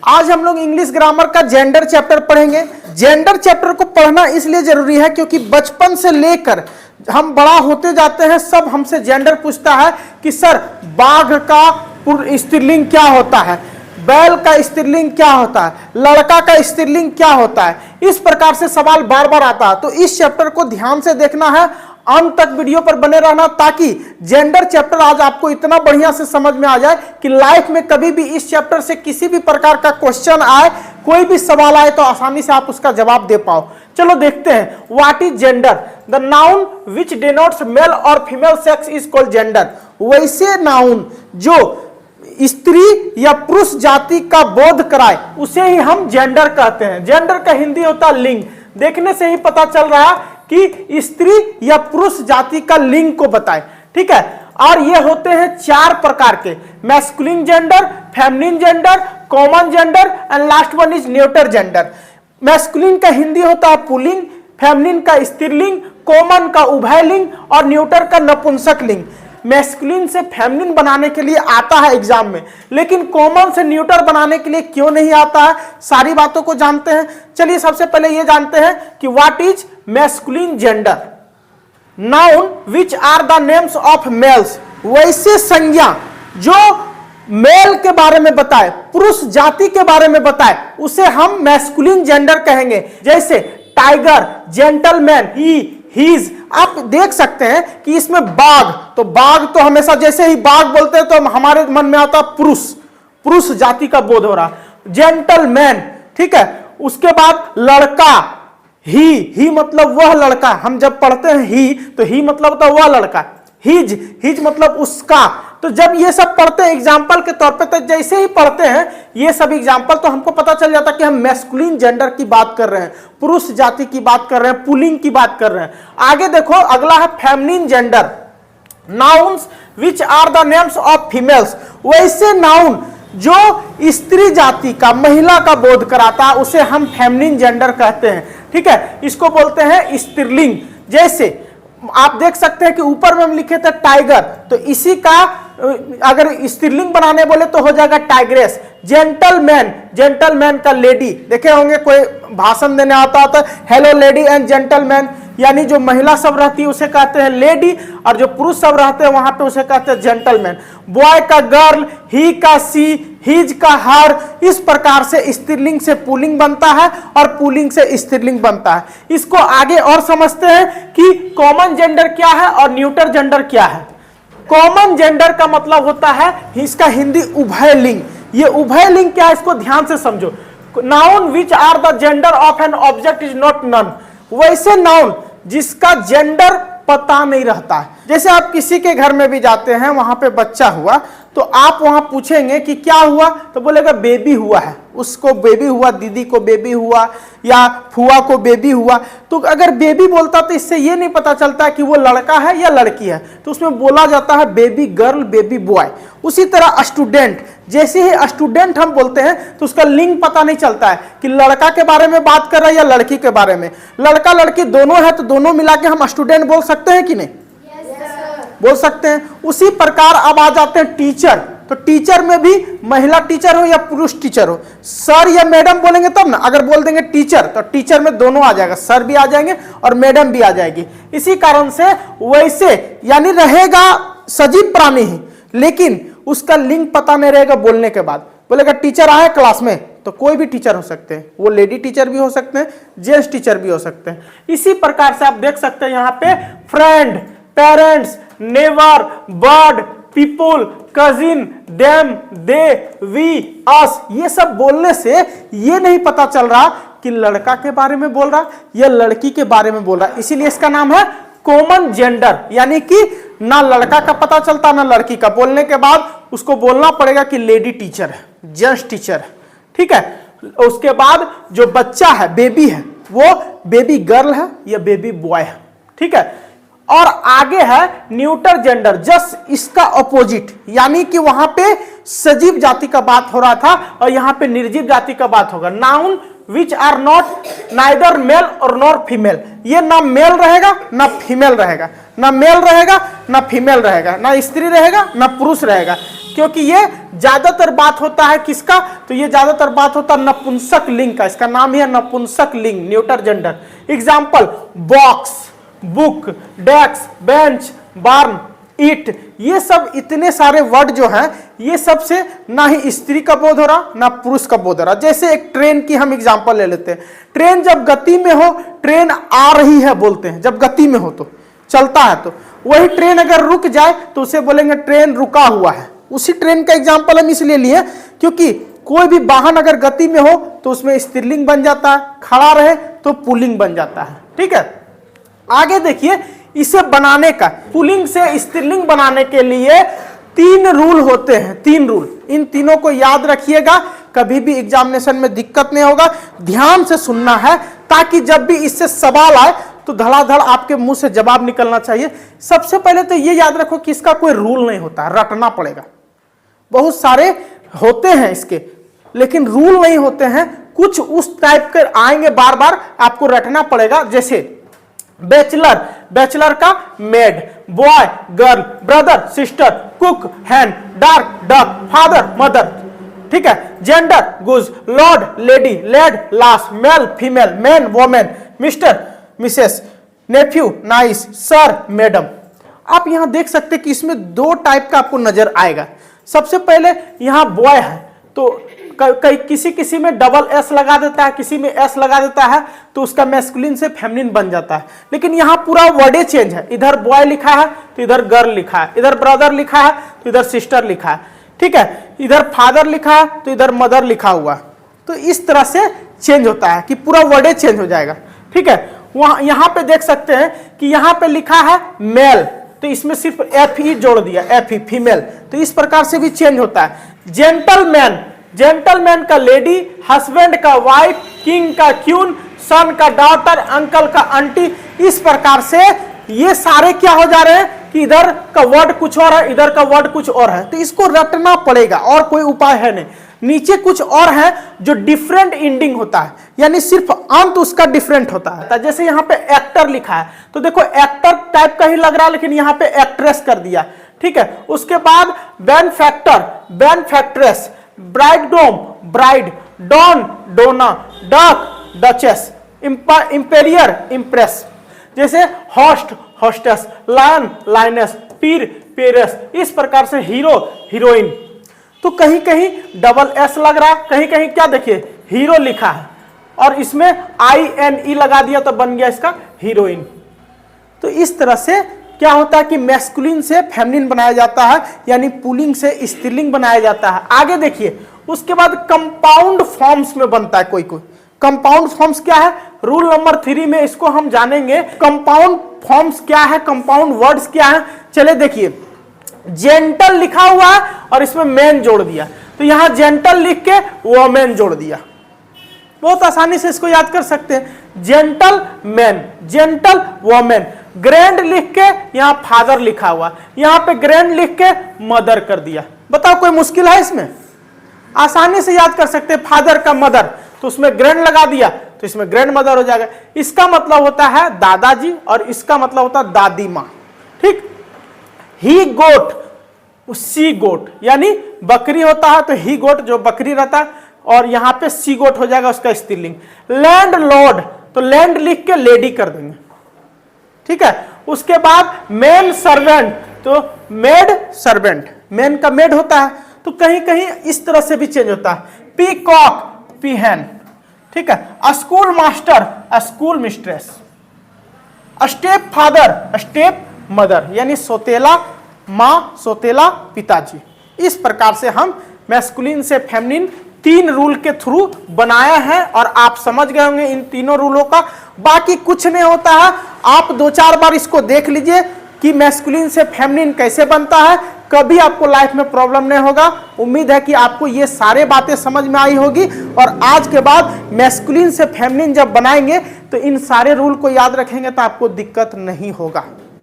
आज हम लोग इंग्लिश ग्रामर का जेंडर चैप्टर पढ़ेंगे। जेंडर चैप्टर को पढ़ना इसलिए जरूरी है क्योंकि बचपन से लेकर हम बड़ा होते जाते हैं, सब हमसे जेंडर पूछता है कि सर बाघ का स्त्रीलिंग क्या होता है, बैल का स्त्रीलिंग क्या होता है, लड़का का स्त्रीलिंग क्या होता है। इस प्रकार से सवाल बार बार आता है। तो इस चैप्टर को ध्यान से देखना है, अंत तक वीडियो पर बने रहना, ताकि जेंडर चैप्टर आज आपको इतना बढ़िया से समझ में आ जाए कि लाइफ में कभी भी इस चैप्टर से किसी भी प्रकार का क्वेश्चन आए, कोई भी सवाल आए तो आसानी से आप उसका जवाब दे पाओ। चलो देखते हैं। What is gender? The noun which denotes male और female sex is called gender. वैसे नाउन जो स्त्री या पुरुष जाति का बोध कराए उसे ही हम जेंडर कहते हैं। जेंडर का हिंदी होता है लिंग। देखने से ही पता चल रहा है कि स्त्री या पुरुष जाति का लिंग को बताए, ठीक है। और ये होते हैं चार प्रकार के, masculine gender, feminine gender, common gender and last one is neuter gender. Masculine का हिंदी होता है पुल्लिंग, फेमिनिन का स्त्रीलिंग, कॉमन का उभयलिंग और न्यूटर का नपुंसक लिंग। मैस्कुलिन से फेमिनिन बनाने के लिए आता है एग्जाम में, लेकिन कॉमन से न्यूटर बनाने के लिए क्यों नहीं आता है, सारी बातों को जानते हैं। चलिए सबसे पहले ये जानते हैं कि what is masculine gender. Noun which are the names of males. वैसे संज्ञा जो मेल के बारे में बताए, पुरुष जाति के बारे में बताए, उसे हम मैस्कुलिन जेंडर कहेंगे। जैसे टाइगर, जेंटलमैन, हीज। आप देख सकते हैं कि इसमें बाघ, तो बाघ तो हमेशा जैसे ही बाघ बोलते हैं तो हमारे मन में आता पुरुष, पुरुष जाति का बोध हो रहा। जेंटलमैन, ठीक है। उसके बाद लड़का, ही मतलब वह लड़का। हम जब पढ़ते हैं ही, तो ही मतलब होता वह लड़का। हिज मतलब उसका। तो जब ये सब पढ़ते हैं एग्जाम्पल के तौर पे, तो जैसे ही पढ़ते हैं ये सब एग्जाम्पल, तो हमको पता चल जाता है कि हम मैस्कुलिन जेंडर की बात कर रहे हैं, पुरुष जाति की बात कर रहे हैं, पुल्लिंग की बात कर रहे हैं। आगे देखो, अगला है feminine gender. Nouns which are the names of females. वैसे नाउन जो स्त्री जाति का, महिला का बोध कराता है, उसे हम फेमिनिन जेंडर कहते हैं, ठीक है। इसको बोलते हैं स्त्रीलिंग। जैसे आप देख सकते हैं कि ऊपर में हम लिखे थे टाइगर, तो इसी का अगर स्त्रीलिंग बनाने बोले तो हो जाएगा टाइग्रेस। जेंटलमैन, जेंटलमैन का लेडी, देखे होंगे कोई भाषण देने आता है, हेलो लेडी एंड जेंटलमैन, यानी जो महिला सब रहती है उसे कहते हैं लेडी, और जो पुरुष सब रहते हैं वहां पे उसे कहते हैं जेंटलमैन। बॉय का गर्ल, ही का सी, हिज का हर। इस प्रकार से स्त्रीलिंग से पुल्लिंग बनता है और पुल्लिंग से स्त्रीलिंग बनता है। इसको आगे और समझते हैं कि कॉमन जेंडर क्या है और न्यूटर जेंडर क्या है। कॉमन जेंडर का मतलब होता है, इसका हिंदी उभयलिंग। ये उभयलिंग क्या है, इसको ध्यान से समझो। Noun which are the gender of an object is not none. वैसे नाउन जिसका जेंडर पता नहीं रहता है। जैसे आप किसी के घर में भी जाते हैं, वहां पे बच्चा हुआ, तो आप वहां पूछेंगे कि क्या हुआ, तो बोलेगा बेबी हुआ है, उसको बेबी हुआ, दीदी को बेबी हुआ या फुआ को बेबी हुआ। तो अगर बेबी बोलता तो इससे ये नहीं पता चलता कि वो लड़का है या लड़की है, तो उसमें बोला जाता है बेबी गर्ल, बेबी बॉय। उसी तरह स्टूडेंट, जैसे ही स्टूडेंट हम बोलते हैं तो उसका लिंग पता नहीं चलता है कि लड़का के बारे में बात कर रहा है या लड़की के बारे में। लड़का लड़की दोनों है तो दोनों मिला के हम स्टूडेंट बोल सकते हैं कि नहीं? बोल सकते हैं। उसी प्रकार अब आ जाते हैं टीचर। तो टीचर में भी महिला टीचर हो या पुरुष टीचर हो, सर या मैडम बोलेंगे तब ना। अगर बोल देंगे टीचर, तो टीचर में दोनों आ जाएगा, सर भी आ जाएंगे और मैडम भी आ जाएगी। इसी कारण से वैसे यानी रहेगा सजीव प्राणी ही, लेकिन उसका लिंग पता नहीं रहेगा। बोलने के बाद बोलेगा टीचर आए क्लास में, तो कोई भी टीचर हो सकते हैं, वो लेडी टीचर भी हो सकते हैं, जेंट्स टीचर भी हो सकते हैं। इसी प्रकार से आप देख सकते हैं यहाँ पे friend, parents, neighbour, bird, people, cousin, them, they, we, us. ये सब बोलने से ये नहीं पता चल रहा कि लड़का के बारे में बोल रहा या लड़की के बारे में बोल रहा, इसीलिए इसका नाम है कॉमन जेंडर। यानी कि ना लड़का का पता चलता ना लड़की का। बोलने के बाद उसको बोलना पड़ेगा कि लेडी टीचर है, जेंट्स टीचर है, ठीक है। उसके बाद जो बच्चा है, बेबी है, वो बेबी गर्ल है या बेबी बॉय है, ठीक है। और आगे है न्यूटर जेंडर, जस्ट इसका ऑपोजिट, यानी कि वहां पे सजीव जाति का बात हो रहा था और यहां पे निर्जीव जाति का बात होगा। Noun which are not neither male और नॉर फीमेल। ये ना मेल रहेगा ना फीमेल रहेगा, ना मेल रहेगा ना फीमेल रहेगा, ना स्त्री रहेगा ना पुरुष रहेगा, क्योंकि ये ज्यादातर बात होता है किसका, तो ये ज्यादातर बात होता है नपुंसक लिंग का। इसका नाम ही है नपुंसक लिंग, neuter gender. Example box, book, desk, bench, barn, eat, ये सब इतने सारे वर्ड जो हैं ये सब से ना ही स्त्री का बोध हो रहा ना पुरुष का बोध हो रहा। जैसे एक ट्रेन की हम एग्जांपल ले लेते हैं। ट्रेन जब गति में हो, ट्रेन आ रही है बोलते हैं, जब गति में हो तो चलता है, तो वही ट्रेन अगर रुक जाए तो उसे बोलेंगे ट्रेन रुका हुआ है। उसी ट्रेन का एग्जाम्पल हम इसलिए लिए क्योंकि कोई भी वाहन अगर गति में हो तो उसमें स्त्रीलिंग बन जाता है, खड़ा रहे तो पुल्लिंग बन जाता है। ठीक है, आगे देखिए, इसे बनाने का, पुल्लिंग से स्त्रीलिंग बनाने के लिए 3 रूल होते हैं, 3 रूल। इन तीनों को याद रखिएगा, कभी भी एग्जामिनेशन में दिक्कत नहीं होगा। ध्यान से सुनना है ताकि जब भी इससे सवाल आए तो धड़ाधड़ आपके मुंह से जवाब निकलना चाहिए। सबसे पहले तो ये याद रखो कि इसका कोई रूल नहीं होता, रटना पड़ेगा। बहुत सारे होते हैं इसके, लेकिन रूल नहीं होते हैं। कुछ उस टाइप के आएंगे, बार बार आपको रटना पड़ेगा। जैसे बैचलर, बैचलर का maid, boy girl, brother sister, cock hen, drake duck, father mother. ठीक है, gander goose, lord lady, lad lass, male female, man women, mister missus, nephew niece, sir madam. आप यहां देख सकते हैं कि इसमें 2 टाइप का आपको नजर आएगा। सबसे पहले यहां बॉय है तो किसी में डबल एस लगा देता है, किसी में एस लगा देता है, तो उसका मैस्कुलिन से फेमिनिन बन जाता है। लेकिन यहां पूरा वर्डे चेंज है, इधर बॉय लिखा है तो इधर गर्ल लिखा है, इधर ब्रदर लिखा है तो इधर सिस्टर लिखा है। ठीक है, इधर फादर लिखा है तो इधर मदर लिखा हुआ। तो इस तरह से चेंज होता है कि पूरा वर्डे चेंज हो जाएगा। ठीक है, वहां यहां पे देख सकते हैं कि यहां पे लिखा है मेल, तो इसमें सिर्फ एफ ई जोड़ दिया, एफ ई फीमेल। तो इस प्रकार से भी चेंज होता है। जेंटलमैन, जेंटलमैन का लेडी, हस्बैंड का वाइफ, किंग का क्यून, सन का डॉटर, अंकल का आंटी। इस प्रकार से ये सारे क्या हो जा रहे हैं कि इधर का वर्ड कुछ और है, इधर का वर्ड कुछ और है, तो इसको रटना पड़ेगा और कोई उपाय है नहीं। नीचे कुछ और है जो डिफरेंट एंडिंग होता है, यानी सिर्फ अंत उसका डिफरेंट होता है। जैसे यहाँ पे एक्टर लिखा है तो देखो एक्टर टाइप का ही लग रहा है, लेकिन यहाँ पे एक्ट्रेस कर दिया। ठीक है, उसके बाद बेनफैक्टर, बेनफैक्ट्रेस, ब्राइडग्रूम, ब्राइड, डॉन, डोना, डक, डचेस, इंपेरियर, इंप्रेस। जैसे होस्ट, होस्टेस, लायन, लाइनेस, पीर, पेरेस। इस प्रकार से हीरो, हीरोइन। तो कहीं कहीं डबल एस लग रहा है, कहीं कहीं क्या देखिए हीरो लिखा है और इसमें INE लगा दिया तो बन गया इसका हीरोइन। तो इस तरह से क्या होता है कि मैस्कुलिन से फेमिनिन बनाया जाता है, यानी पुल्लिंग से स्त्रीलिंग बनाया जाता है। आगे देखिए, उसके बाद कंपाउंड फॉर्म्स में बनता है कोई कोई। कंपाउंड फॉर्म्स क्या है, रूल नंबर 3 में इसको हम जानेंगे। कंपाउंड फॉर्म्स क्या है, कंपाउंड वर्ड्स क्या है। चले देखिए, जेंटल लिखा हुआ है और इसमें मैन जोड़ दिया, तो यहां जेंटल लिख के वोमेन जोड़ दिया। बहुत आसानी से इसको याद कर सकते हैं। Gentle man, gentle women. Grand लिख के यहां फादर लिखा हुआ, यहां पे ग्रैंड लिख के मदर कर दिया। बताओ कोई मुश्किल है इसमें? आसानी से याद कर सकते हैं। फादर का मदर तो उसमें ग्रैंड लगा दिया तो इसमें ग्रैंड मदर हो जाएगा। इसका मतलब होता है दादाजी और इसका मतलब होता है दादी माँ। ठीक, ही गोट, सी गोट, यानी बकरी होता है तो ही गोट जो बकरी रहता है, और यहां पे सी गोट हो जाएगा उसका स्त्रीलिंग। लैंड लॉर्ड तो लैंड लिख के लेडी कर देंगे। ठीक है, उसके बाद मेन सर्वेंट तो मेड सर्वेंट, मेन का मेड होता है, तो कहीं कहीं इस तरह से भी चेंज होता है। पीकॉक, पीहन। ठीक है, school master, school mistress. Step father, step mother, यानी सौतेला माँ, सौतेला पिताजी। इस प्रकार से हम मैस्कुलिन से फेमिनिन 3 रूल के थ्रू बनाया है और आप समझ गए होंगे इन तीनों रूलों का। बाकी कुछ नहीं होता है, आप 2-4 बार इसको देख लीजिए कि मैस्कुलिन से फेमिनिन कैसे बनता है। कभी आपको लाइफ में प्रॉब्लम नहीं होगा। उम्मीद है कि आपको ये सारे बातें समझ में आई होगी और आज के बाद मैस्कुलिन से फेमिनिन जब बनाएंगे तो इन सारे रूल को याद रखेंगे तो आपको दिक्कत नहीं होगा।